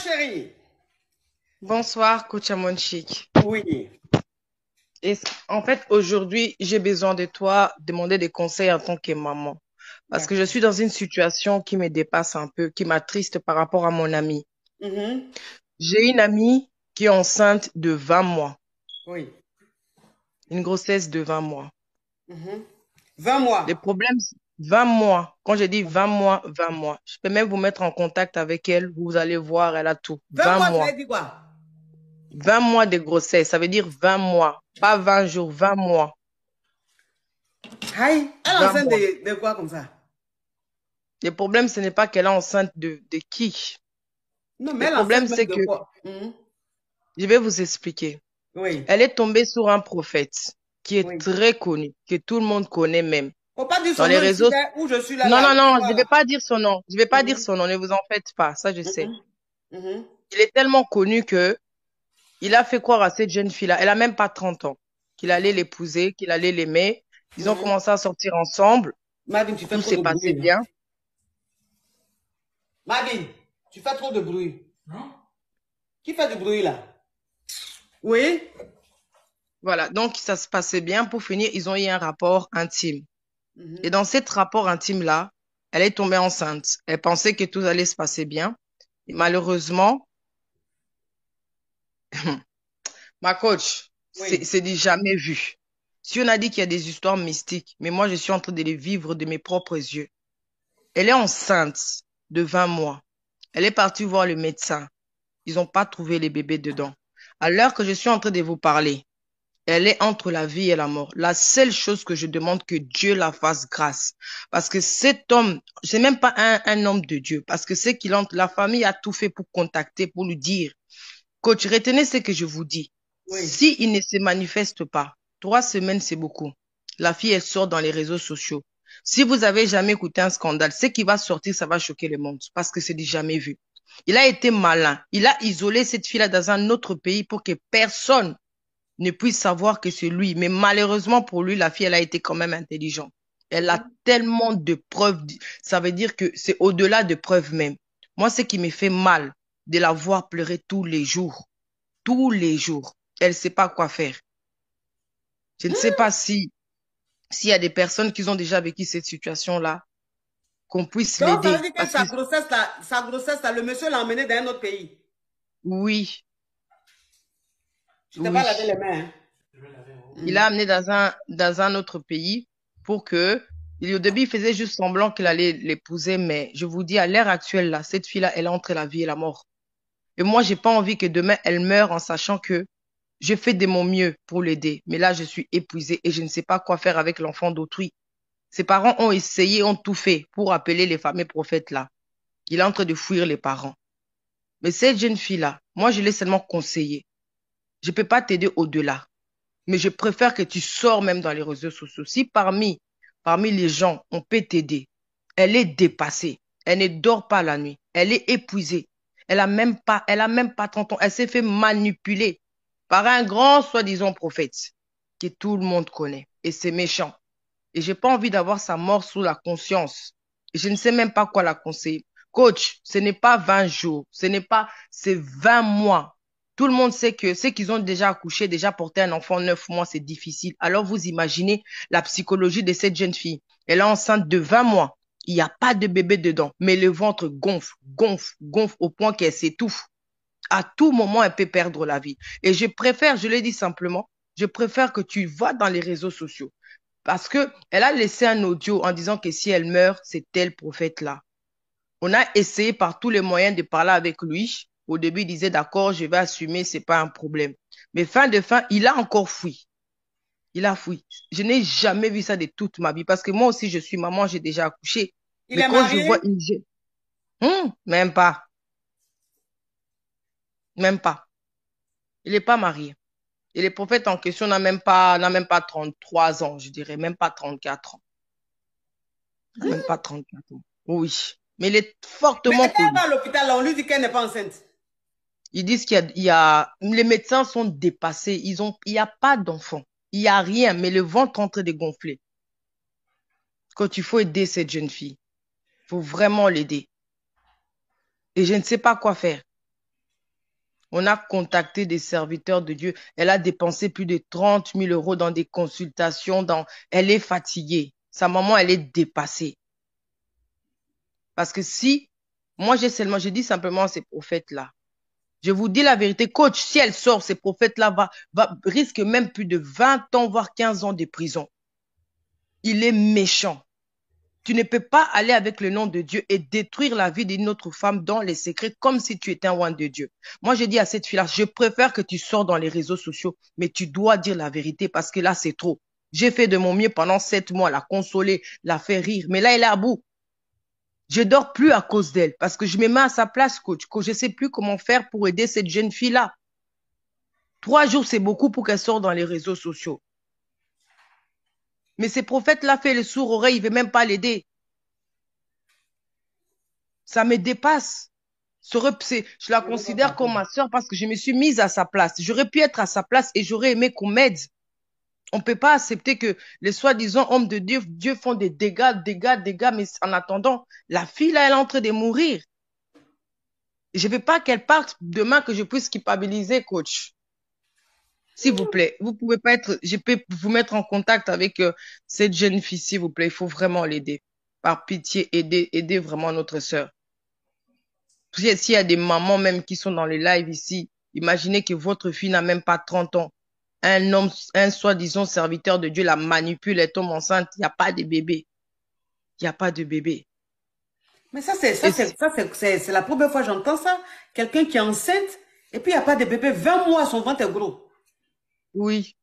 chérie. Bonsoir, coach Amonchik. Oui. En fait, aujourd'hui, j'ai besoin de toi, demander des conseils en tant que maman. Parce que je D'accord. suis dans une situation qui me dépasse un peu, qui m'attriste par rapport à mon amie. Mhm. J'ai une amie qui est enceinte de 20 mois, Oui. une grossesse de 20 mois. Mhm. 20 mois. Le problème, 20 mois. Quand je dis 20 mois, 20 mois. Je peux même vous mettre en contact avec elle. Vous allez voir, elle a tout. 20 20 mois, tu as mois. dit quoi? 20 mois de grossesse, ça veut dire 20 mois. Pas 20 jours, 20 mois. Aïe. Elle est 20 enceinte mois. de quoi comme ça? Le problème, ce n'est pas qu'elle est enceinte de qui. Non, mais Le elle est enceinte problème, même c'est de que, quoi? Mhm. je vais vous expliquer. Oui. Elle est tombée sur un prophète qui est Oui. très connu, que tout le monde connaît même. Faut pas dire Dans son les nom ici, réseaux. hein, où je suis là, Non, là, non, où tu non, je vois ne vais là. pas dire son nom. Je ne vais pas dire Mhm. son nom, ne vous en faites pas, ça je sais. Mhm. Mhm. Il est tellement connu que il a fait croire à cette jeune fille-là, elle a même pas 30 ans, qu'il allait l'épouser, qu'il allait l'aimer. Ils ont Mhm. commencé à sortir ensemble, Madine, tu fais tout trop s'est de passé bruit, là. bien. Madine, tu fais trop de bruit. Qui fait du bruit là? Oui. Voilà, donc ça se passait bien. Pour finir, ils ont eu un rapport intime. Et Mhm. dans cet rapport intime-là, elle est tombée enceinte. Elle pensait que tout allait se passer bien. Et Mhm. malheureusement, ma coach, Oui. c'est du jamais vu. Si on a dit qu'il y a des histoires mystiques, mais moi, je suis en train de les vivre de mes propres yeux. Elle est enceinte de 20 mois. Elle est partie voir le médecin. Ils n'ont pas trouvé les bébés dedans. À l'heure que je suis en train de vous parler, elle est entre la vie et la mort. La seule chose que je demande, que Dieu la fasse grâce. Parce que cet homme, c'est même pas un homme de Dieu. Parce que c'est qu'il entre, la famille a tout fait pour contacter, pour lui dire, coach, retenez ce que je vous dis. Oui. S'il ne se manifeste pas, 3 semaines, c'est beaucoup. La fille, elle sort dans les réseaux sociaux. Si vous avez jamais écouté un scandale, ce qui va sortir, ça va choquer le monde. Parce que c'est du jamais vu. Il a été malin. Il a isolé cette fille-là dans un autre pays pour que personne ne puisse savoir que c'est lui. Mais malheureusement pour lui, la fille, elle a été quand même intelligente. Elle a Mhm. tellement de preuves. Ça veut dire que c'est au-delà de preuves même. Moi, ce qui me fait mal, de la voir pleurer tous les jours. Tous les jours. Elle ne sait pas quoi faire. Je ne sais pas s'il y a des personnes qui ont déjà vécu cette situation-là, qu'on puisse Donc, ça veut l'aider. dire que Parce que sa grossesse là, le monsieur l'a emmené dans un autre pays. oui, Tu t'es pas lavé oui. les mains, hein? Il l'a Mhm. amené dans un autre pays pour que, au début, il faisait juste semblant qu'il allait l'épouser, mais je vous dis, à l'heure actuelle, là, cette fille-là, elle est entre la vie et la mort. Et moi, j'ai pas envie que demain, elle meure en sachant que je fais de mon mieux pour l'aider. Mais là, je suis épuisée et je ne sais pas quoi faire avec l'enfant d'autrui. Ses parents ont essayé, ont tout fait pour appeler les fameux prophètes là. Il est en train de fuir les parents. Mais cette jeune fille-là, moi, je l'ai seulement conseillée. Je peux pas t'aider au-delà. Mais je préfère que tu sors même dans les réseaux sociaux. Si parmi les gens, on peut t'aider, elle est dépassée. Elle ne dort pas la nuit. Elle est épuisée. Elle a même pas 30 ans. Elle s'est fait manipuler par un grand soi-disant prophète que tout le monde connaît. Et c'est méchant. Et j'ai pas envie d'avoir sa mort sous la conscience. Et je ne sais même pas quoi la conseiller. Coach, ce n'est pas 20 jours, c'est 20 mois. Tout le monde sait que ceux qui ont déjà accouché, déjà porté un enfant 9 mois, c'est difficile. Alors vous imaginez la psychologie de cette jeune fille. Elle est enceinte de 20 mois. Il n'y a pas de bébé dedans, mais le ventre gonfle, gonfle, gonfle au point qu'elle s'étouffe. À tout moment, elle peut perdre la vie. Et je préfère, je l'ai dit simplement, je préfère que tu vas dans les réseaux sociaux. Parce que elle a laissé un audio en disant que si elle meurt, c'est tel prophète-là. On a essayé par tous les moyens de parler avec lui. Au début, il disait d'accord, je vais assumer, c'est pas un problème. Mais fin de fin, il a encore fui. Il a fui. Je n'ai jamais vu ça de toute ma vie parce que moi aussi, je suis maman, j'ai déjà accouché. Il Mais est quand je vois marié? une jeune, même pas, même pas. Il n'est pas marié. Et le prophète en question n'a même pas 33 ans, je dirais, même pas 34 ans. Même pas 34 ans. Oui. Mais il est Mais fortement quand elle connu. va à l'hôpital, là, on lui dit qu'elle n'est pas enceinte. Ils disent les médecins sont dépassés. Il y a pas d'enfant. Il y a rien, mais le ventre est en train de gonfler. Quand il faut aider cette jeune fille, il faut vraiment l'aider. Et je ne sais pas quoi faire. On a contacté des serviteurs de Dieu. Elle a dépensé plus de 30 000 euros dans des consultations. Elle est fatiguée. Sa maman, elle est dépassée. Parce que si, moi, je dis simplement à ces prophètes-là, je vous dis la vérité, coach, si elle sort, ces prophètes-là risquent même plus de 20 ans, voire 15 ans de prison. Il est méchant. Tu ne peux pas aller avec le nom de Dieu et détruire la vie d'une autre femme dans les secrets comme si tu étais un roi de Dieu. Moi, je dis à cette fille-là, je préfère que tu sors dans les réseaux sociaux, mais tu dois dire la vérité parce que là, c'est trop. J'ai fait de mon mieux pendant 7 mois, la consoler, la faire rire, mais là, elle est à bout. Je dors plus à cause d'elle parce que je me mets à sa place, coach. Je ne sais plus comment faire pour aider cette jeune fille-là. 3 jours, c'est beaucoup pour qu'elle sorte dans les réseaux sociaux. Mais ces prophètes-là fait le sourd-oreille, il ne veut même pas l'aider. Ça me dépasse. Je la considère comme ma soeur parce que je me suis mise à sa place. J'aurais pu être à sa place et j'aurais aimé qu'on m'aide. On ne peut pas accepter que les soi-disant hommes de Dieu font des dégâts, mais en attendant, la fille là, elle est en train de mourir. Je ne veux pas qu'elle parte demain que je puisse culpabiliser, coach. S'il vous plaît, vous pouvez pas être, je peux vous mettre en contact avec cette jeune fille, s'il vous plaît. Il faut vraiment l'aider. Par pitié, aider vraiment notre sœur. S'il y a des mamans même qui sont dans les lives ici, imaginez que votre fille n'a même pas 30 ans. Un homme, un soi-disant serviteur de Dieu la manipule, elle tombe enceinte, il n'y a pas de bébé. Il n'y a pas de bébé. Mais c'est la première fois que j'entends ça. Quelqu'un qui est enceinte et puis il n'y a pas de bébé. 20 mois, son ventre est gros. Oui.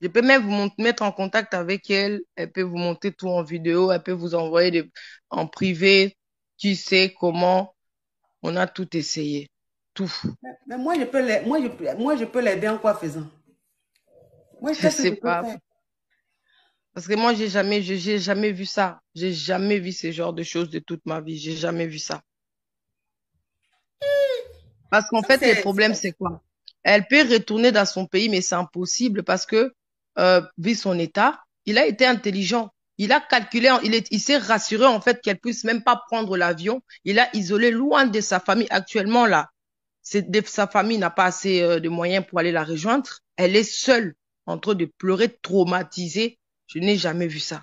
Je peux même vous mettre en contact avec elle. Elle peut vous montrer tout en vidéo. Elle peut vous envoyer en privé. Tu sais comment. On a tout essayé. Tout. Mais moi, je peux l'aider en quoi faisant? Moi, je sais pas. Parce que moi, j'ai jamais vu ça. J'ai jamais vu ce genre de choses de toute ma vie. J'ai jamais vu ça. Parce qu'en fait, le problème, c'est quoi? Elle peut retourner dans son pays, mais c'est impossible parce que, vu son état, il a été intelligent. Il a calculé, il s'est rassuré en fait qu'elle puisse même pas prendre l'avion. Il a isolé loin de sa famille. Actuellement, là, sa famille n'a pas assez de moyens pour aller la rejoindre. Elle est seule, en train de pleurer, traumatisée. Je n'ai jamais vu ça.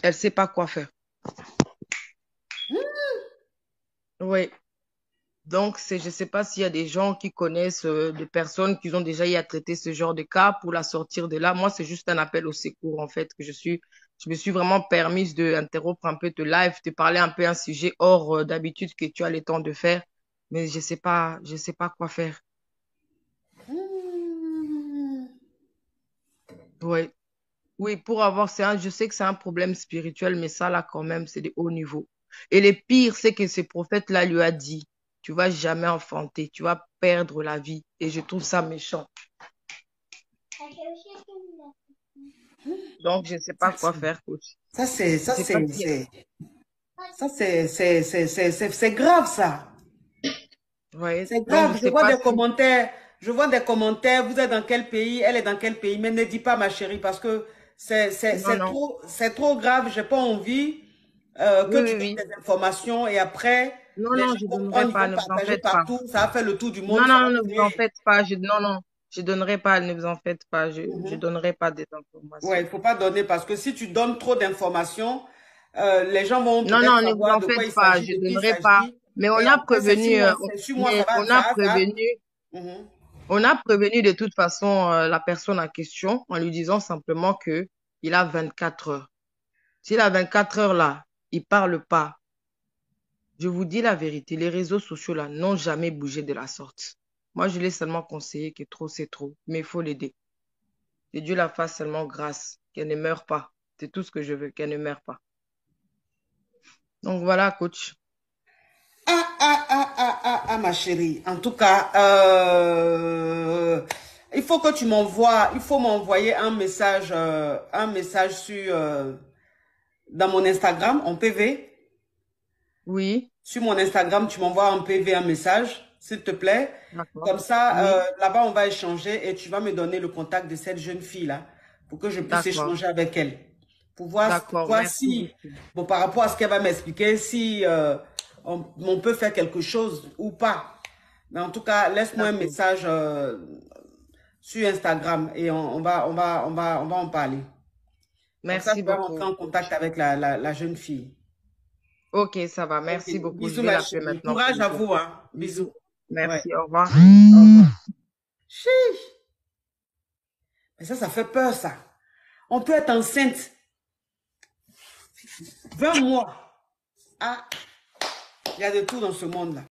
Elle sait pas quoi faire. Oui. Donc, je ne sais pas s'il y a des gens qui connaissent des personnes qui ont déjà eu à traiter ce genre de cas pour la sortir de là. Moi, c'est juste un appel au secours, en fait, que je me suis vraiment permise d'interrompre un peu de live, de parler un peu un sujet hors d'habitude que tu as le temps de faire. Mais je sais pas quoi faire. Oui. Oui, pour avoir, je sais que c'est un problème spirituel, mais ça, là, quand même, c'est de haut niveau. Et le pire, c'est que ce prophète-là lui a dit, tu vas jamais enfanter, tu vas perdre la vie. Et je trouve ça méchant. Donc, je ne sais pas quoi faire, coach. C'est grave, ça. Ouais. C'est grave. Je vois des commentaires. Vous êtes dans quel pays? Elle est dans quel pays? Mais ne dis pas, ma chérie, parce que c'est trop grave. J'ai pas envie que tu donnes des informations et après, non, je ne donnerai pas, ne vous en faites pas. Ça va faire le tour du monde. Non, ne vous en faites pas. Non, je donnerai pas, ne vous en faites pas. Je donnerai pas des informations. Ouais, il faut pas donner parce que si tu donnes trop d'informations, les gens vont non, ne vous en faites pas. Je donnerai pas. Mais on a prévenu, on a prévenu de toute façon la personne en question en lui disant simplement que il a 24 heures. S'il a 24 heures là, il parle pas. Je vous dis la vérité, les réseaux sociaux là n'ont jamais bougé de la sorte. Moi, je l'ai seulement conseillé que trop c'est trop, mais il faut l'aider. Que Dieu la fasse seulement grâce, qu'elle ne meure pas. C'est tout ce que je veux, qu'elle ne meure pas. Donc voilà, coach. Ma chérie. En tout cas, il faut que tu m'envoies, il faut m'envoyer un message sur dans mon Instagram en PV. Oui. Sur mon Instagram, tu m'envoies en PV un message, s'il te plaît. Comme ça, là-bas, on va échanger et tu vas me donner le contact de cette jeune fille-là pour que je puisse échanger avec elle. Pour voir si, bon, par rapport à ce qu'elle va m'expliquer, si on peut faire quelque chose ou pas. Mais en tout cas, laisse-moi un message sur Instagram et on va en parler. Merci Comme ça, je vais beaucoup. rentrer en contact avec la jeune fille. Ok, ça va. Merci Ok, beaucoup. Je bisous, vais ma l'appeler chérie. maintenant pour Courage lui à dire. vous, hein. Bisous. Bisous. Ouais. Merci. Au revoir. Au revoir. Chiche. Mais ça fait peur, ça. On peut être enceinte 20 mois. Ah, il y a de tout dans ce monde-là.